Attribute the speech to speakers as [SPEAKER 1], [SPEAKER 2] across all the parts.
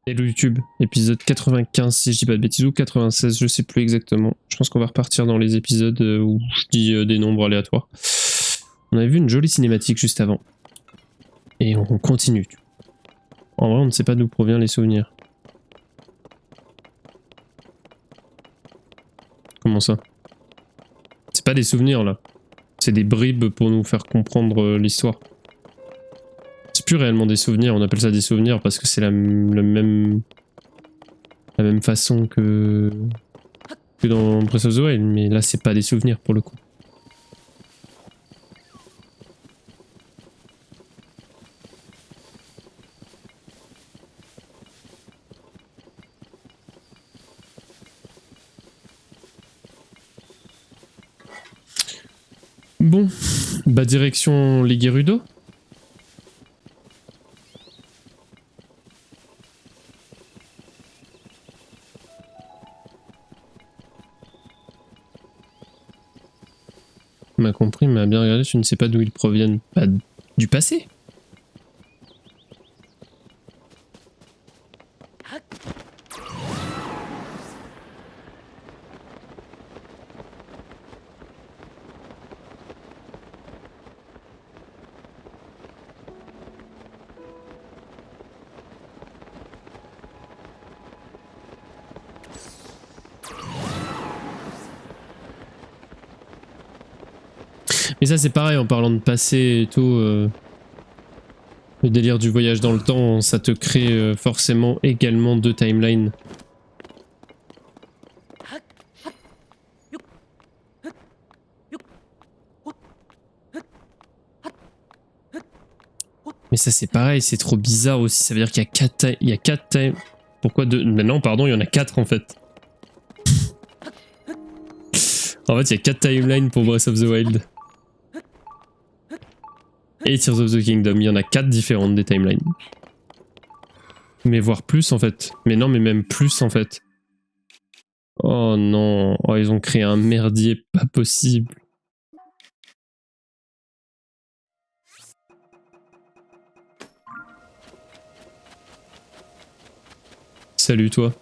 [SPEAKER 1] Hello YouTube, épisode 95 si je dis pas de bêtises, ou 96, je sais plus exactement. Je pense qu'on va repartir dans les épisodes où je dis des nombres aléatoires. On avait vu une jolie cinématique juste avant. Et on continue. En vrai, on ne sait pas d'où proviennent les souvenirs. Comment ça? C'est pas des souvenirs là. C'est des bribes pour nous faire comprendre l'histoire. C'est plus réellement des souvenirs, on appelle ça des souvenirs parce que c'est la même façon que dans Breath of the Wild, mais là c'est pas des souvenirs pour le coup. Bon, bah direction les Gerudo. M'a compris, m'a bien regardé, tu ne sais pas d'où ils proviennent. Bah, du passé. Mais ça c'est pareil en parlant de passé et tout. Le délire du voyage dans le temps, ça te crée forcément également deux timelines. Mais ça c'est pareil, c'est trop bizarre aussi, ça veut dire qu'il y a 4 timelines. Pourquoi deux? Mais non, pardon, il y en a 4 en fait. En fait, il y a 4 timelines pour Breath of the Wild. Et Tears of the Kingdom, il y en a 4 différentes des timelines. Mais voire plus en fait. Mais non, mais même plus en fait. Oh non, oh, ils ont créé un merdier pas possible. Salut toi.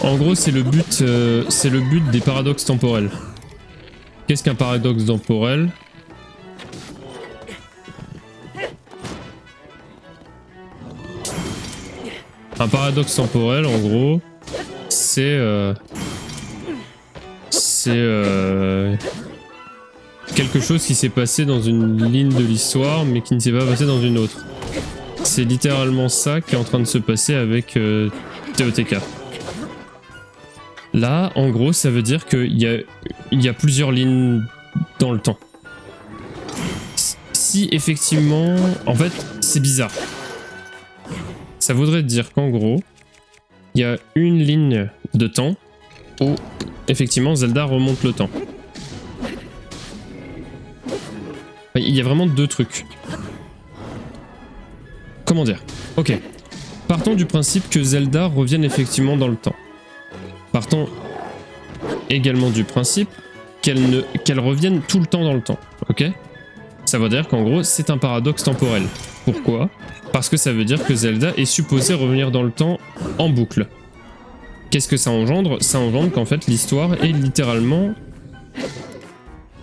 [SPEAKER 1] En gros, c'est le but des paradoxes temporels. Qu'est-ce qu'un paradoxe temporel? Un paradoxe temporel, en gros, c'est quelque chose qui s'est passé dans une ligne de l'histoire, mais qui ne s'est pas passé dans une autre. C'est littéralement ça qui est en train de se passer avec TOTK. Là, en gros, ça veut dire qu'il y a plusieurs lignes dans le temps. Si effectivement... En fait, c'est bizarre. Ça voudrait dire qu'en gros, il y a une ligne de temps où, effectivement, Zelda remonte le temps. Il y a vraiment deux trucs. Comment dire? Ok. Partons du principe que Zelda revienne effectivement dans le temps. Partons également du principe qu'elle revienne tout le temps dans le temps, ok? Ça veut dire qu'en gros, c'est un paradoxe temporel. Pourquoi? Parce que ça veut dire que Zelda est supposée revenir dans le temps en boucle. Qu'est-ce que ça engendre? Ça engendre qu'en fait, l'histoire est littéralement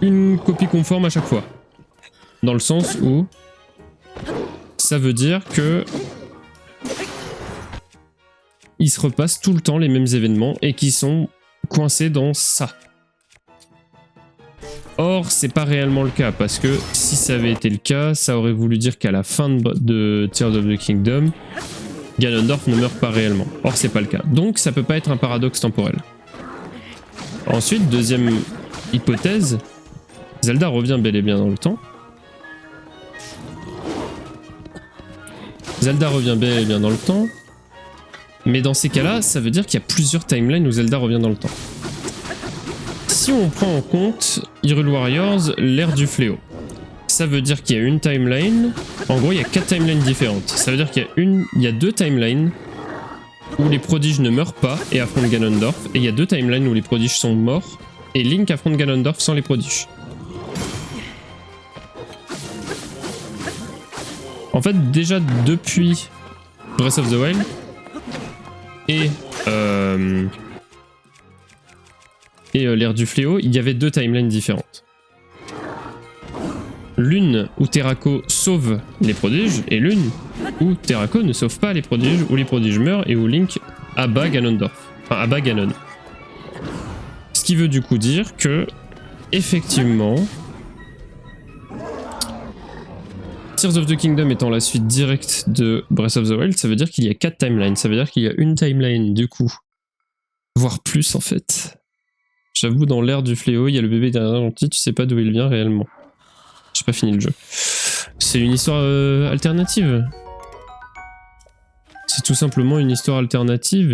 [SPEAKER 1] une copie conforme à chaque fois. Dans le sens où ça veut dire que il se repasse tout le temps les mêmes événements et qui sont coincés dans ça. Or, c'est pas réellement le cas, parce que si ça avait été le cas, ça aurait voulu dire qu'à la fin de Tears of the Kingdom, Ganondorf ne meurt pas réellement. Or, c'est pas le cas. Donc, ça peut pas être un paradoxe temporel. Ensuite, deuxième hypothèse, Zelda revient bel et bien dans le temps. Zelda revient bel et bien dans le temps. Mais dans ces cas-là, ça veut dire qu'il y a plusieurs timelines où Zelda revient dans le temps. Si on prend en compte Hyrule Warriors, l'ère du fléau, ça veut dire qu'il y a une timeline. En gros, il y a 4 timelines différentes. Ça veut dire qu'il y a deux timelines où les prodiges ne meurent pas et affrontent Ganondorf, et il y a 2 timelines où les prodiges sont morts et Link affronte Ganondorf sans les prodiges. En fait, déjà depuis Breath of the Wild et l'ère du fléau, il y avait 2 timelines différentes. L'une où Terrako sauve les prodiges et l'une où Terrako ne sauve pas les prodiges, où les prodiges meurent et où Link abat Ganondorf. Enfin, abat Ganon. Ce qui veut du coup dire que, effectivement, Tears of the Kingdom étant la suite directe de Breath of the Wild, ça veut dire qu'il y a 4 timelines. Ça veut dire qu'il y a une timeline du coup, voire plus en fait. J'avoue, dans l'ère du fléau, il y a le bébé derrière gentil, tu sais pas d'où il vient réellement. J'ai pas fini le jeu. C'est une histoire alternative. C'est tout simplement une histoire alternative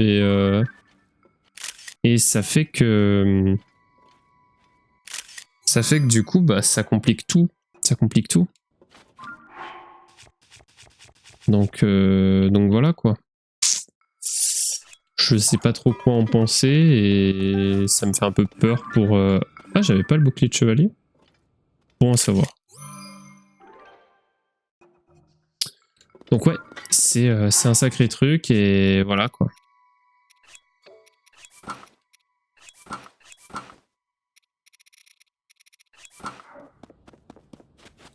[SPEAKER 1] et ça fait que du coup bah ça complique tout. Ça complique tout. Donc voilà quoi. Je sais pas trop quoi en penser et ça me fait un peu peur pour... Ah, j'avais pas le bouclier de chevalier. Bon à savoir. Donc ouais, c'est un sacré truc et voilà quoi.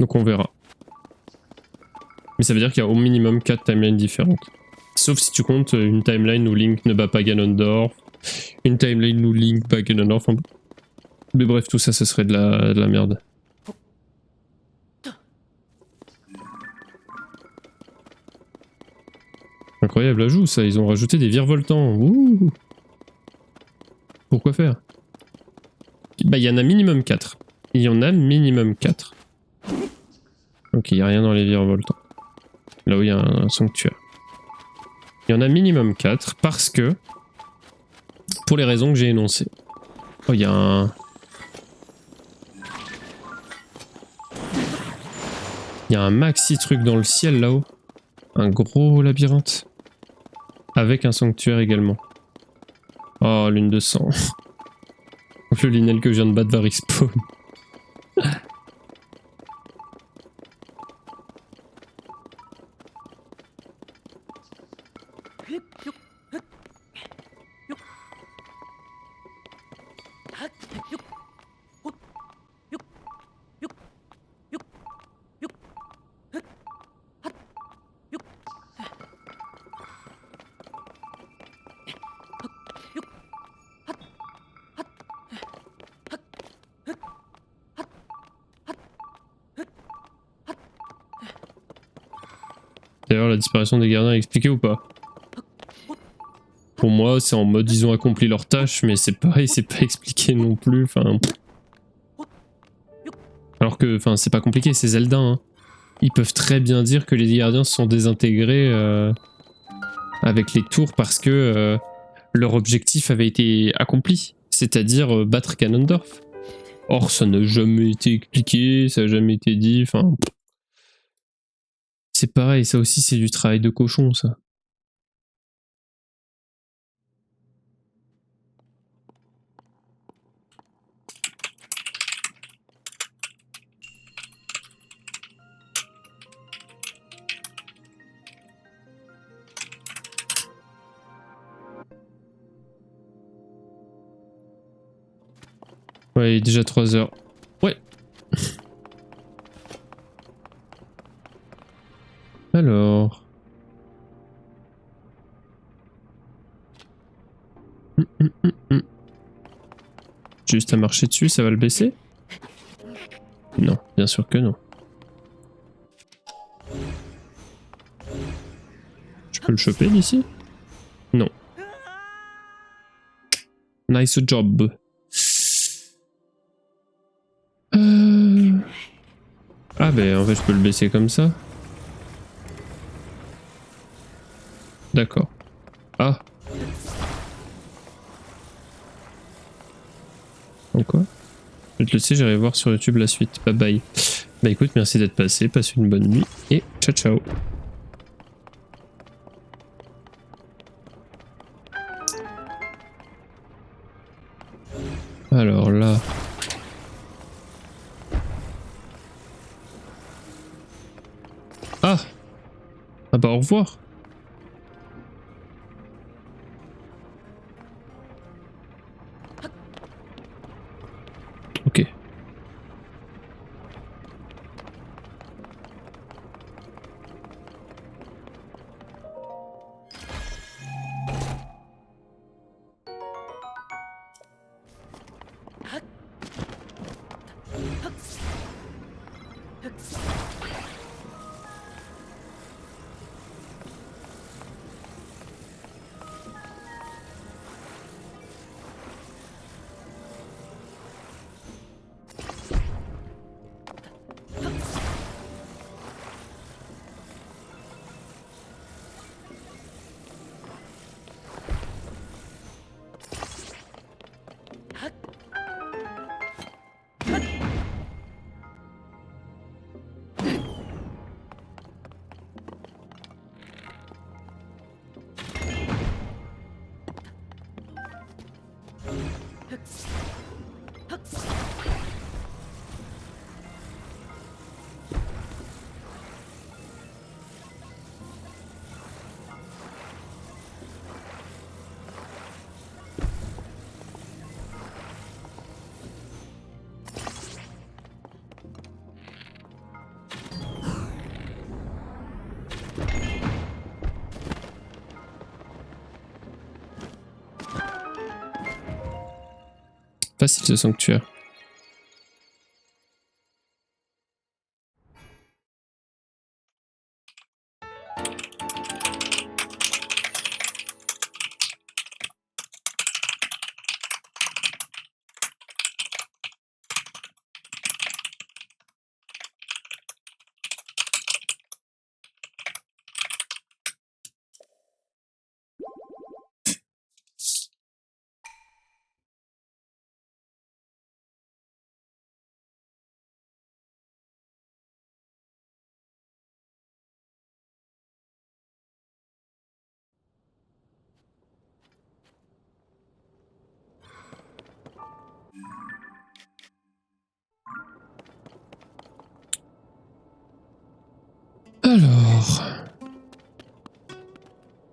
[SPEAKER 1] Donc on verra. Mais ça veut dire qu'il y a au minimum 4 timelines différentes. Sauf si tu comptes une timeline où Link ne bat pas Ganondorf, une timeline où Link bat Ganondorf. Mais bref, tout ça, ce serait de la merde. Incroyable ajout ça, ils ont rajouté des virevoltants. Ouh. Pourquoi faire? Bah il y en a minimum 4. Il y en a minimum 4. Ok, il n'y a rien dans les virevoltants. Là où il y a un sanctuaire. Il y en a minimum 4 parce que... Pour les raisons que j'ai énoncées. Oh, il y a un... Il y a un maxi truc dans le ciel là-haut. Un gros labyrinthe. Avec un sanctuaire également. Oh, lune de sang. Le Linel que je viens de battre va respawn. D'ailleurs, la disparition des gardiens est expliquée ou pas? Pour moi, c'est en mode ils ont accompli leur tâche, mais c'est pareil, c'est pas expliqué non plus. Enfin, alors que, enfin, c'est pas compliqué, c'est Zelda. Hein. Ils peuvent très bien dire que les gardiens se sont désintégrés avec les tours parce que leur objectif avait été accompli, c'est-à-dire battre Ganondorf. Or, ça n'a jamais été expliqué, ça n'a jamais été dit. Enfin. C'est pareil, ça aussi c'est du travail de cochon, ça. Ouais, il est déjà 3 heures. Ouais. Alors... Juste à marcher dessus, ça va le baisser? Non, bien sûr que non. Je peux le choper d'ici? Non. Nice job. Ah ben en fait je peux le baisser comme ça. D'accord. Ah. Donc quoi? Je vais te laisser, j'irai voir sur YouTube la suite. Bye bye. Bah écoute, merci d'être passé, passe une bonne nuit et ciao ciao. Alors là... Ah! Ah bah au revoir. Ok. Facile ce sanctuaire. Alors...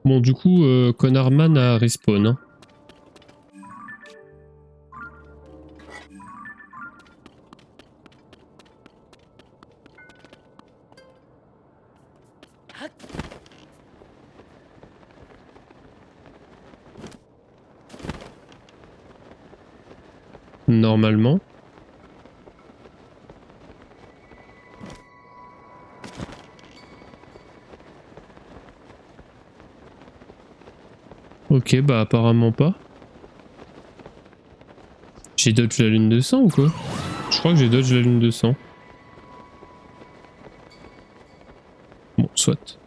[SPEAKER 1] Bon du coup, Conarman a respawn. Hein. Normalement. Ok, bah apparemment pas. J'ai dodge la lune de sang ou quoi? Je crois que j'ai dodge la lune de sang. Bon, soit.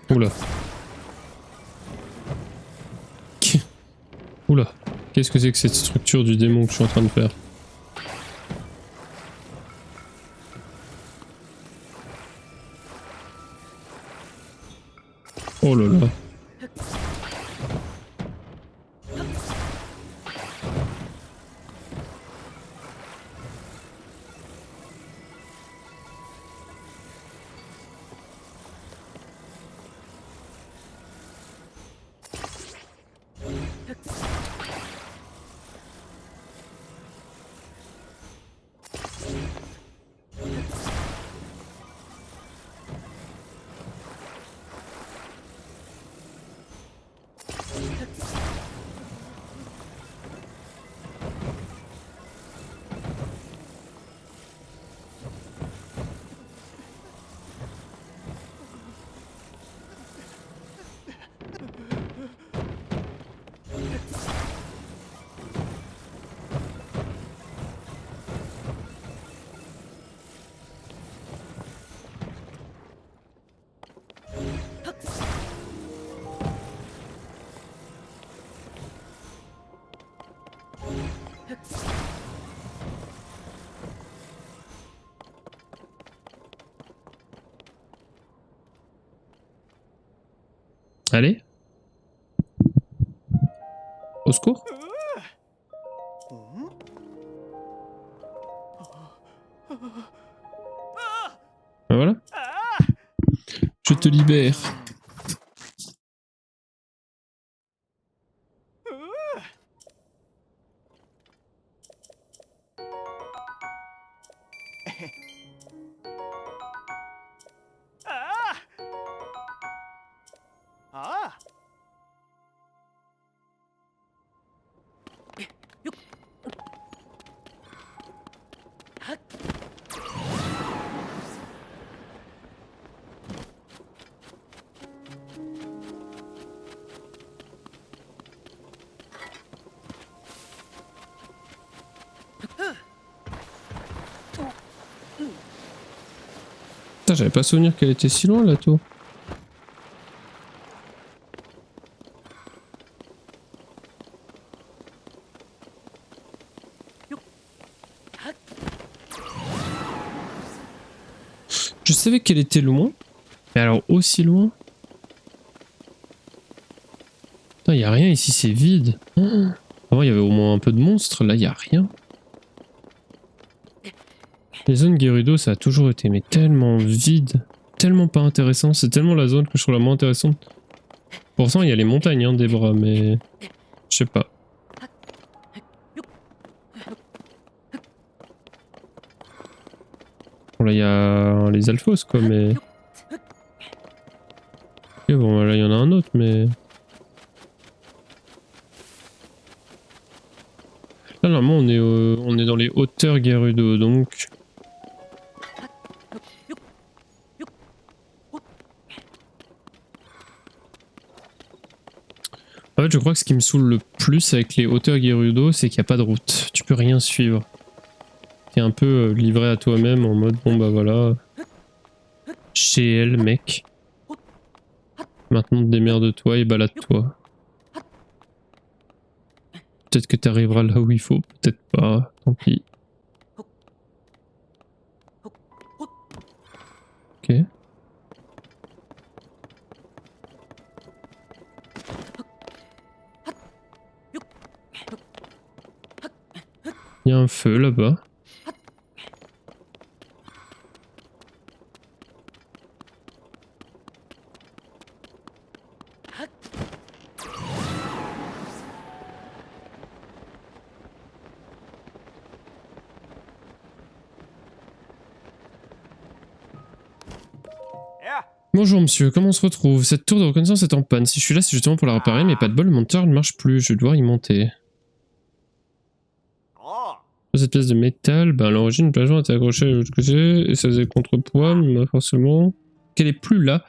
[SPEAKER 1] Oula. Oula. Qu'est-ce que c'est que cette structure du démon que je suis en train de faire? Oh là là. Allez. Au secours. Ben voilà. Je te libère. Putain, j'avais pas souvenir qu'elle était si loin la tour. Je savais qu'elle était loin, mais alors aussi loin. Putain, y a rien ici, c'est vide. Avant, il y avait au moins un peu de monstres, là, y a rien. Les zones Gerudo, ça a toujours été mais tellement vide, tellement pas intéressant. C'est tellement la zone que je trouve la moins intéressante. Pourtant, il y a les montagnes hein, des bras, mais je sais pas. Bon, là, il y a les Alphos, quoi, mais... Ok, bon, là, il y en a un autre, mais... Là, normalement, on est dans les hauteurs Gerudo, donc... En fait, je crois que ce qui me saoule le plus avec les hauteurs Gerudo, c'est qu'il n'y a pas de route. Tu peux rien suivre. T'es un peu livré à toi-même en mode, bon bah voilà... Chez elle, mec. Maintenant, démerde-toi et balade-toi. Peut-être que t'arriveras là où il faut, peut-être pas, tant pis. Ok. Il y a un feu là-bas. Bonjour monsieur, comment on se retrouve? Cette tour de reconnaissance est en panne. Si je suis là, c'est justement pour la réparer, mais pas de bol, le monteur ne marche plus. Je vais devoir y monter. Cette pièce de métal, ben à l'origine, le plafond était accroché à l'autre côté et ça faisait contrepoids, mais forcément... Qu'elle est plus là,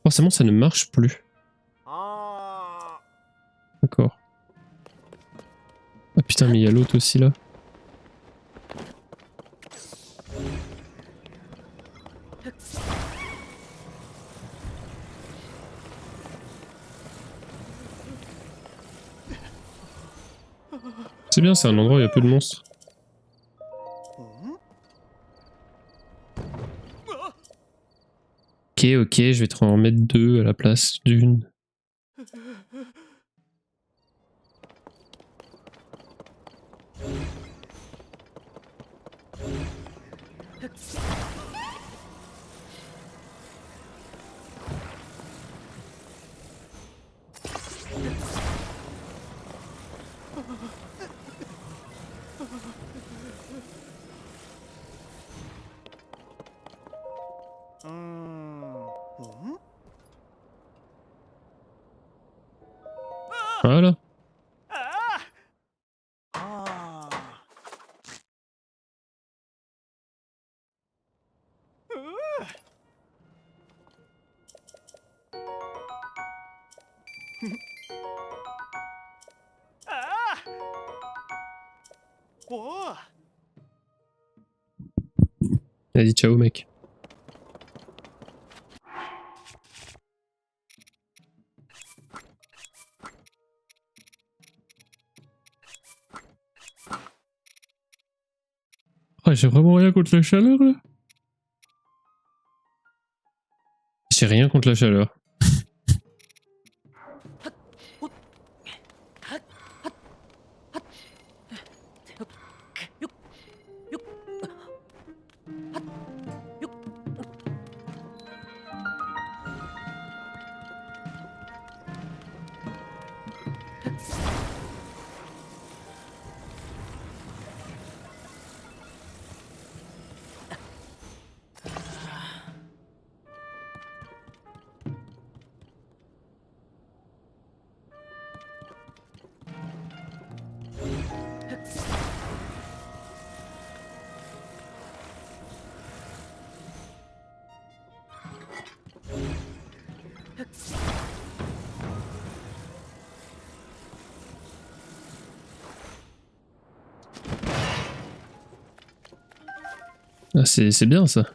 [SPEAKER 1] forcément ça ne marche plus. D'accord. Ah putain, mais il y a l'autre aussi là. C'est bien, c'est un endroit où il y a peu de monstres. Ok, je vais te en remettre deux à la place d'une. Voilà. Elle a dit ciao mec. Ah, j'ai vraiment rien contre la chaleur là. J'ai rien contre la chaleur. Ah, c'est bien ça.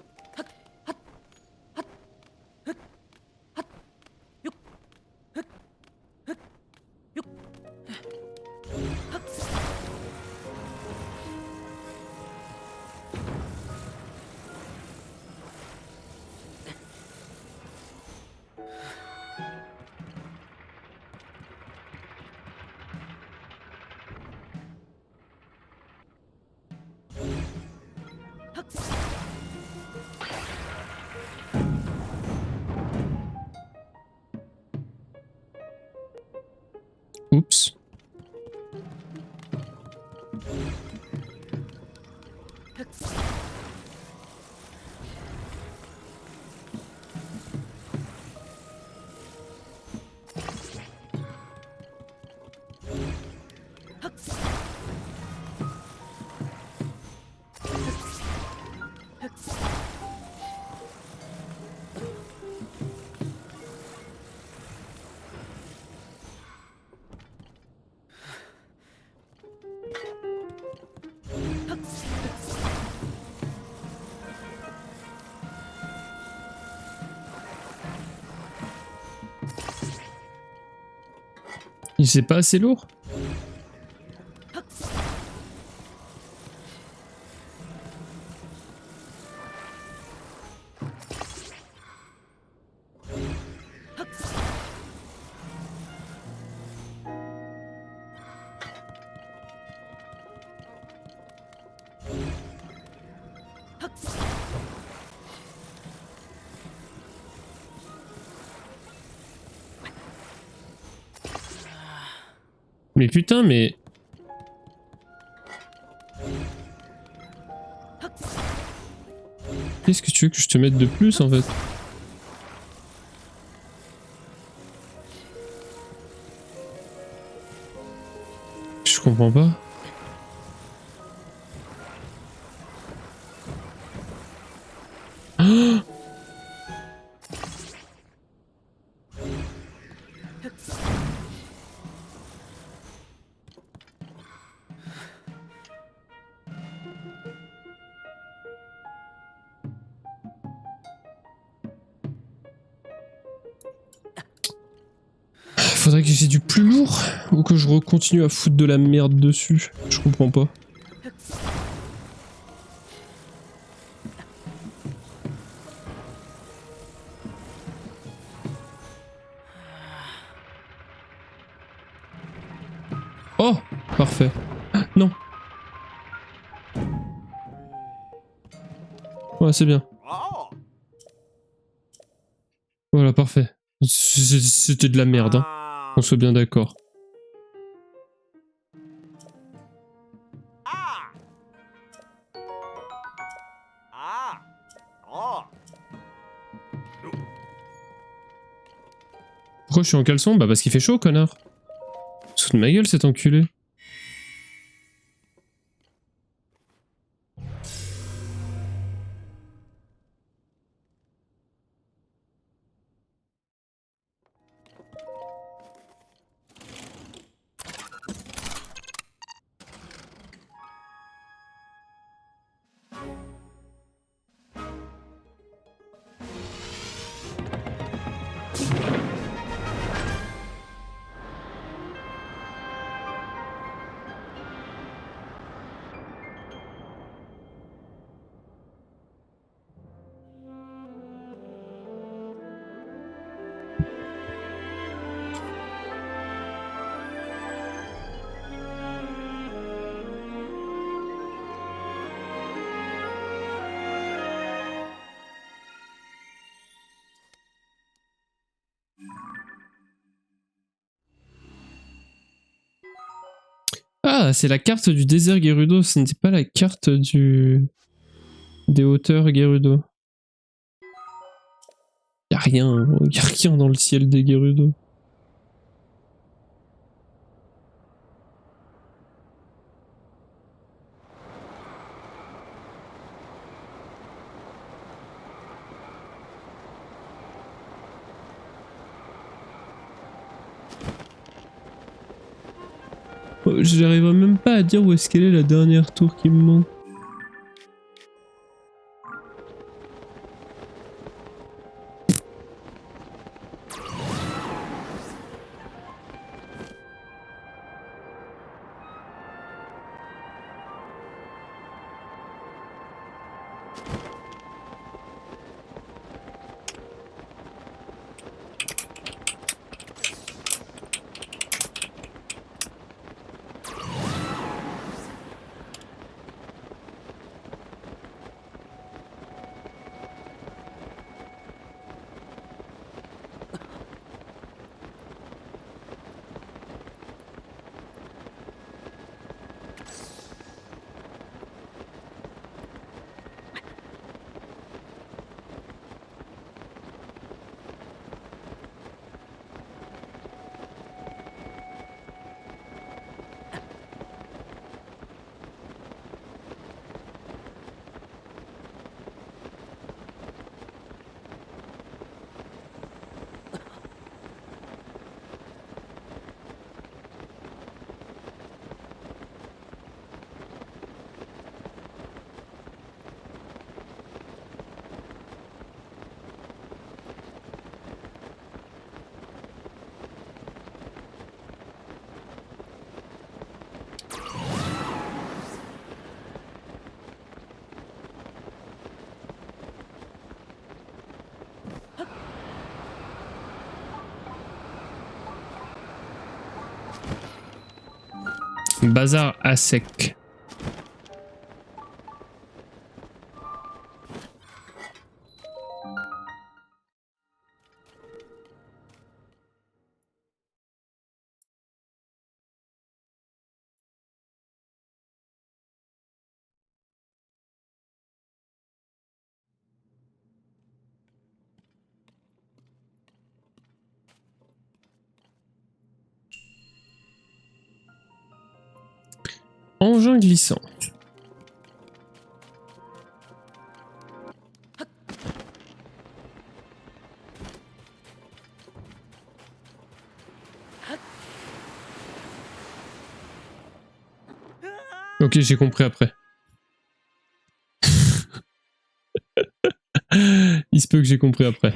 [SPEAKER 1] Oups. C'est pas assez lourd? Mais putain, mais... Qu'est-ce que tu veux que je te mette de plus en fait? Je comprends pas. Oh, faudrait que j'ai du plus lourd ou que je continue à foutre de la merde dessus. Je comprends pas. Oh, parfait. Non. Ouais, c'est bien. Voilà, parfait. C'était de la merde, hein. On soit bien d'accord. Pourquoi je suis en caleçon? Bah parce qu'il fait chaud, connard. Sous de ma gueule, cet enculé. Ah, c'est la carte du désert Gerudo, ce n'était pas la carte des hauteurs Gerudo. Y a rien dans le ciel des Gerudo. J'arriverai même pas à dire où est-ce qu'elle est la dernière tour qui me manque. Bazar à sec. Engin glissant. Ok, j'ai compris après. Il se peut que j'ai compris après.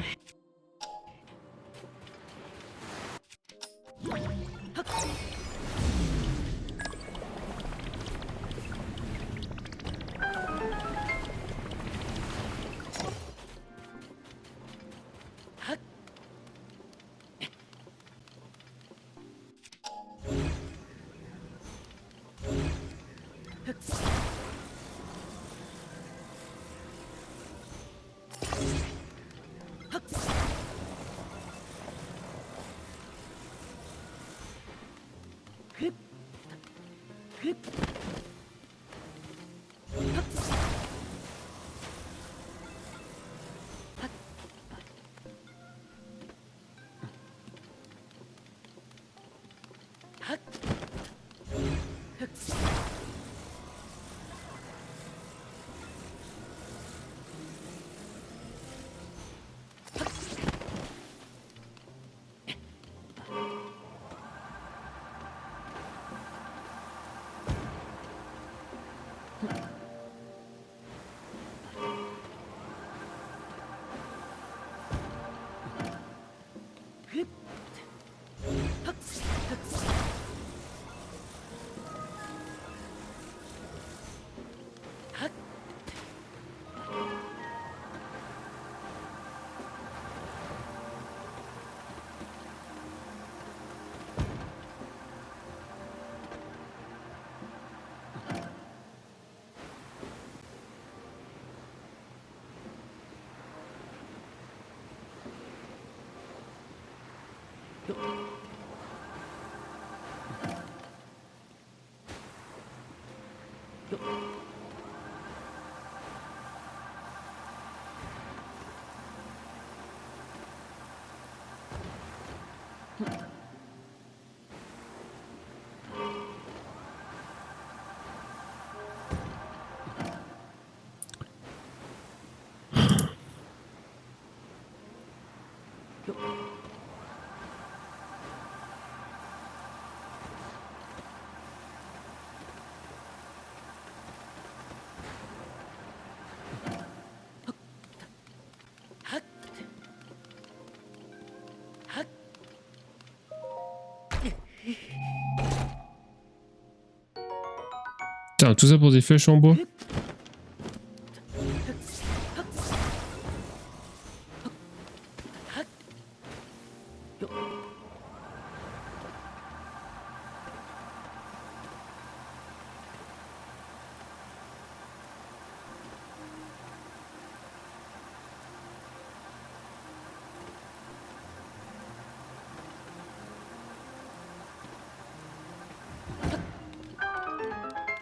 [SPEAKER 1] Putain, tout ça pour des flèches en bois.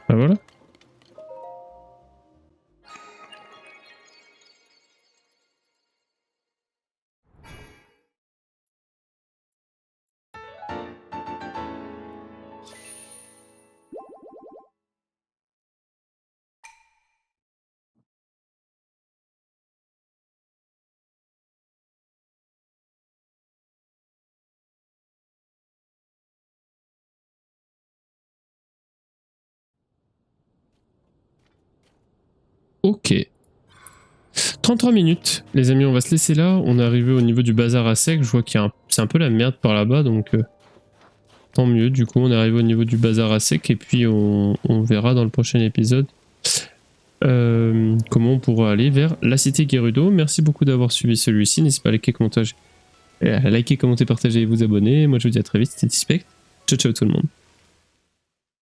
[SPEAKER 1] Ah voilà. Ok. 33 minutes. Les amis, on va se laisser là. On est arrivé au niveau du bazar à sec. Je vois qu'il y a c'est un peu la merde par là-bas, donc tant mieux. Du coup, on est arrivé au niveau du bazar à sec et puis on verra dans le prochain épisode comment on pourra aller vers la cité Gerudo. Merci beaucoup d'avoir suivi celui-ci. N'hésitez pas à liker, commenter, partager et vous abonner. Moi, je vous dis à très vite. C'était Dispect. Ciao, ciao tout le monde.